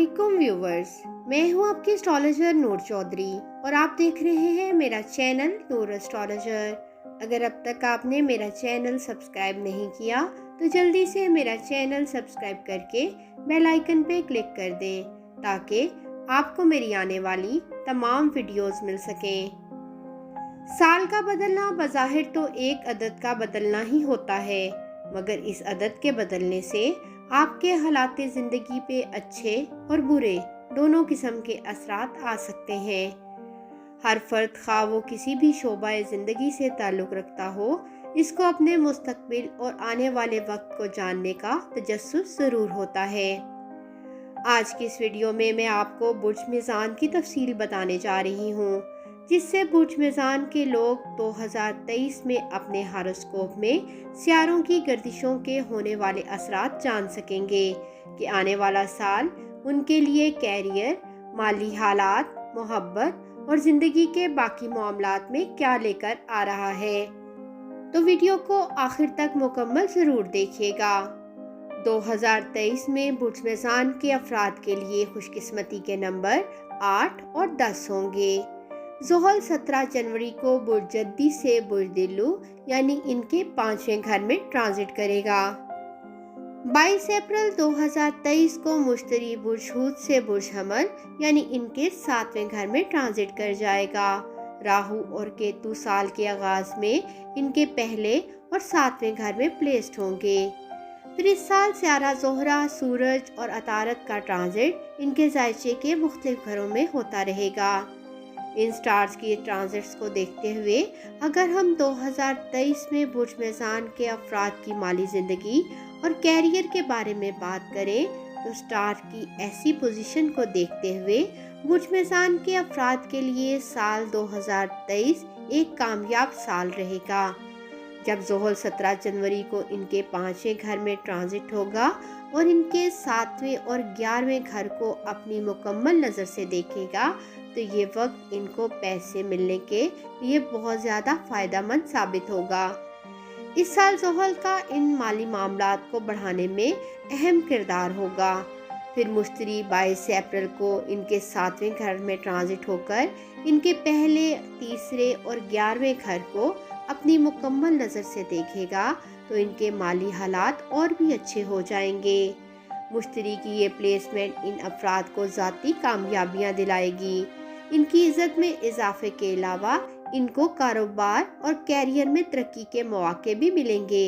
अस्सलामुअलैकुम व्यूवर्स, मैं हूं आपकी एस्ट्रोलॉजर नूर चौधरी और आप देख रहे हैं मेरा चैनल नूर एस्ट्रोलॉजर। अगर अब तक आपने मेरा चैनल सब्सक्राइब नहीं किया तो जल्दी से मेरा चैनल सब्सक्राइब करके बेल आइकन पे क्लिक कर दें ताकि आपको मेरी आने वाली तमाम वीडियोस मिल सकें। साल का बदलना बज़ाहिर तो एक अदद का बदलना ही होता है, मगर इस अदद के बदलने से आपके हालात ज़िंदगी पे अच्छे और बुरे दोनों किस्म के असरात आ सकते हैं। हर फर्द खा वो किसी भी शोबा ज़िंदगी से ताल्लुक़ रखता हो, इसको अपने मुस्तकबिल और आने वाले वक्त को जानने का तजस्सुस ज़रूर होता है। आज की इस वीडियो में मैं आपको बुर्ज मीज़ान की तफसील बताने जा रही हूँ, जिससे बुर्ज मीज़ान के लोग 2023 में अपने हॉरोस्कोप में सियारों की गर्दिशों के होने वाले असरात जान सकेंगे कि आने वाला साल उनके लिए कैरियर, माली हालात, मोहब्बत और ज़िंदगी के बाकी मामलात में क्या लेकर आ रहा है। तो वीडियो को आखिर तक मुकम्मल ज़रूर देखिएगा। 2023 में बुर्ज मीज़ान के अफराद के लिए खुशकिस्मती के नंबर 8 और 10 होंगे। ज़ोहल 17 जनवरी को बुर्ज जद्दी से बुर्ज दिल्लू यानी इनके 5वें घर में ट्रांजिट करेगा। 22 अप्रैल 2023 को मुश्तरी बुर्ज हूत से बुर्ज हमल यानी इनके 7वें घर में ट्रांजिट कर जाएगा। राहु और केतु साल के आगाज में इनके पहले और 7वें घर में प्लेस्ड होंगे। फिर इस साल स्यारा ज़ोहरा, सूरज और अतारत का ट्रांजिट इनके जायचे के मुख्तलिफ घरों में होता रहेगा। इन स्टार्स की ट्रांजिट्स को देखते हुए अगर हम 2023 में बुर्ज मीज़ान के अफराद की माली ज़िंदगी और कैरियर के बारे में बात करें तो स्टार की ऐसी पोजीशन को देखते हुए बुर्ज मीज़ान के अफराद के लिए साल 2023 एक कामयाब साल रहेगा। जब ज़ोहल 17 जनवरी को इनके 5वें घर में ट्रांजिट होगा और इनके 7वें और 11वें घर को अपनी मुकम्मल नज़र से देखेगा तो ये वक्त इनको पैसे मिलने के लिए बहुत ज़्यादा फ़ायदेमंद साबित होगा। इस साल ज़ोहल का इन माली मामलात को बढ़ाने में अहम किरदार होगा। फिर मुश्तरी 22 अप्रैल को इनके 7वें घर में ट्रांजिट होकर इनके पहले, तीसरे और 11वें घर को अपनी मुकम्मल नज़र से देखेगा तो इनके माली हालात और भी अच्छे हो जाएंगे। मुश्तरी की ये प्लेसमेंट इन अफराद को ज़ाती कामयाबियाँ दिलाएगी। इनकी इज़्ज़त में इजाफे के अलावा इनको कारोबार और कैरियर में तरक्की के मौके भी मिलेंगे।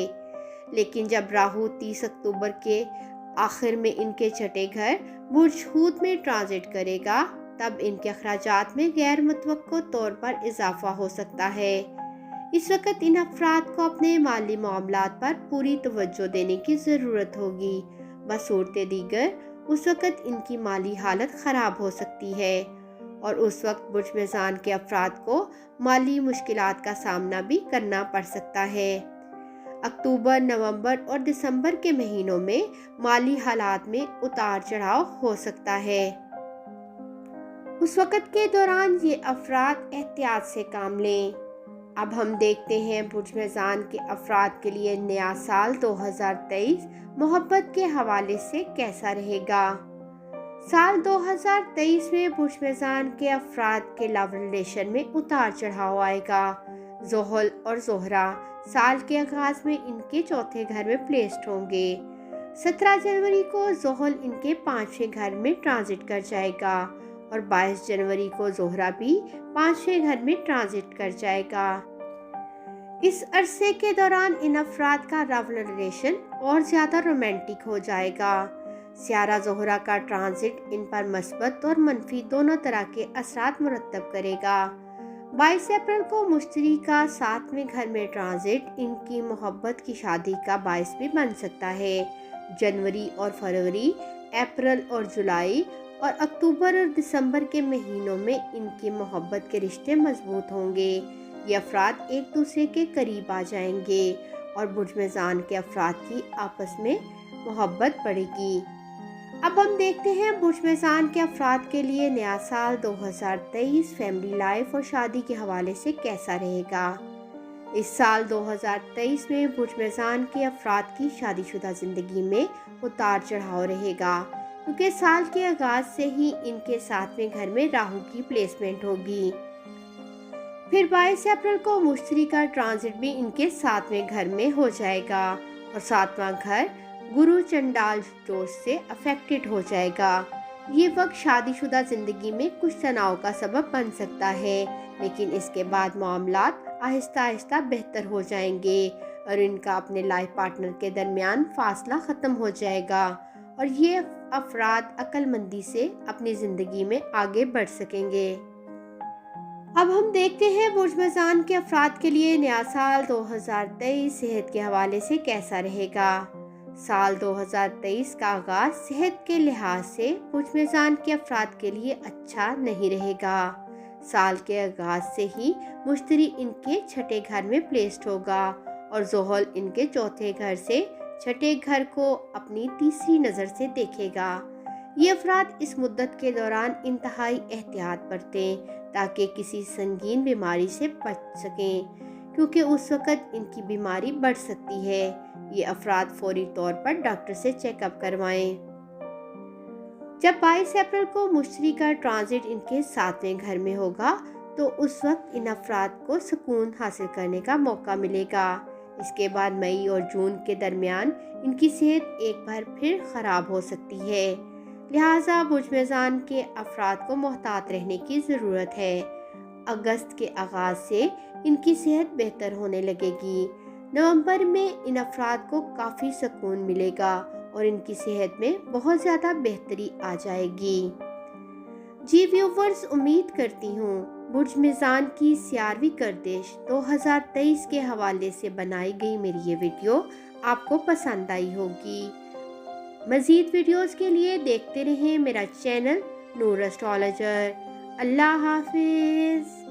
लेकिन जब राहु 30 अक्टूबर के आखिर में इनके छठे घर बुर्ज हूत में ट्रांजिट करेगा तब इनके अखराजात में गैर मुतवक्को तौर पर इजाफा हो सकता है। इस वक्त इन अफराद को अपने माली मामलात पर पूरी तवज्जो देने की ज़रूरत होगी। बसूरत दीगर उस वक्त इनकी माली हालत ख़राब हो सकती है और उस वक्त बुर्ज मीज़ान के अफराद को माली मुश्किलात का सामना भी करना पड़ सकता है। अक्टूबर, नवंबर और दिसंबर के महीनों में माली हालात में उतार चढ़ाव हो सकता है। उस वक्त के दौरान ये अफराद एहतियात से काम लें। अब हम देखते हैं बुर्ज मीज़ान के अफराद के लिए नया साल 2023 मोहब्बत के हवाले से कैसा रहेगा। साल 2023 में बुर्ज मीज़ान के अफराद के लव रिलेशन में उतार चढ़ाव आएगा। ज़ोहल और ज़ोहरा साल के आगाज में इनके चौथे घर में प्लेस्ड होंगे। 17 जनवरी को ज़ोहल इनके 5वें घर में ट्रांजिट कर जाएगा और 22 जनवरी को ज़ोहरा भी 5वें घर में ट्रांजिट कर जाएगा। इस अरसे के दौरान इन अफराद का लव रिलेशन और ज़्यादा रोमांटिक हो जाएगा। स्यारा ज़ोहरा का ट्रांजिट इन पर मस्बत और मनफी दोनों तरह के असरात मुरतब करेगा। 22 अप्रैल को मुश्तरी का 7वें घर में ट्रांजिट इनकी मोहब्बत की शादी का बायस भी बन सकता है। जनवरी और फरवरी, अप्रैल और जुलाई और अक्टूबर और दिसंबर के महीनों में इनकी मोहब्बत के रिश्ते मजबूत होंगे। ये अफराद एक दूसरे के करीब आ जाएंगे और बुर्ज मीज़ान के अफराद की आपस में मोहब्बत बढ़ेगी। अब हम देखते हैं बुर्ज मीज़ान के अफराद के लिए नया साल 2023 फैमिली लाइफ और शादी के हवाले से कैसा रहेगा। इस साल 2023 में बुर्ज मीज़ान के अफराद की शादीशुदा ज़िंदगी में उतार चढ़ाव रहेगा। क्योंकि साल के आगाज से ही इनके 7वें घर में राहु की प्लेसमेंट होगी। फिर 22 अप्रैल को मुश्तरी का ट्रांजिट भी इनके 7वें घर में हो जाएगा और 7वां घर गुरु चंडाल दोष से अफेक्टेड हो जाएगा। ये वक्त शादीशुदा जिंदगी में कुछ तनाव का सबब बन सकता है, लेकिन इसके बाद मामलात आहिस्ता आहिस्ता बेहतर हो जाएंगे और इनका अपने लाइफ पार्टनर के दरमियान फासला ख़त्म हो जाएगा और ये अफराद अक्लमंदी से अपनी ज़िंदगी में आगे बढ़ सकेंगे। अब हम देखते हैं बुर्ज मेज़ान के अफराद के लिए नया साल 2023 सेहत के हवाले से कैसा रहेगा। साल 2023 का आगाज सेहत के लिहाज से बुर्ज मेज़ान के अफराद के लिए अच्छा नहीं रहेगा। साल के आगाज से ही मुश्तरी इनके छठे घर में प्लेस्ड होगा और ज़ोहल इनके चौथे घर से छठे घर को अपनी तीसरी नज़र से देखेगा। ये अफराद इस मुद्दत के दौरान इंतहाई एहतियात बरतें ताकि किसी संगीन बीमारी से बच सकें, क्योंकि उस वक़्त इनकी बीमारी बढ़ सकती है। ये अफराद फौरी तौर पर डॉक्टर से चेकअप करवाएं। जब 22 अप्रैल को मुश्तरी का ट्रांजिट इनके 7वें घर में होगा तो उस वक्त इन अफराद को सुकून हासिल करने का मौका मिलेगा। इसके बाद मई और जून के दरमियान इनकी सेहत एक बार फिर ख़राब हो सकती है, लिहाजा बुर्ज मेज़ान के अफराद को मोहतात रहने की ज़रूरत है। अगस्त के आगाज़ से इनकी सेहत बेहतर होने लगेगी। नवंबर में इन अफराद को काफ़ी सुकून मिलेगा और इनकी सेहत में बहुत ज़्यादा बेहतरी आ जाएगी। जी व्यूवर्स, उम्मीद करती हूँ बुर्ज मेज़ान की 11वीं गर्दिश 2023 के हवाले से बनाई गई मेरी ये वीडियो आपको पसंद आई होगी। मज़ीद वीडियोस के लिए देखते रहें मेरा चैनल नूर एस्ट्रोलॉजर। अल्लाह हाफिज़।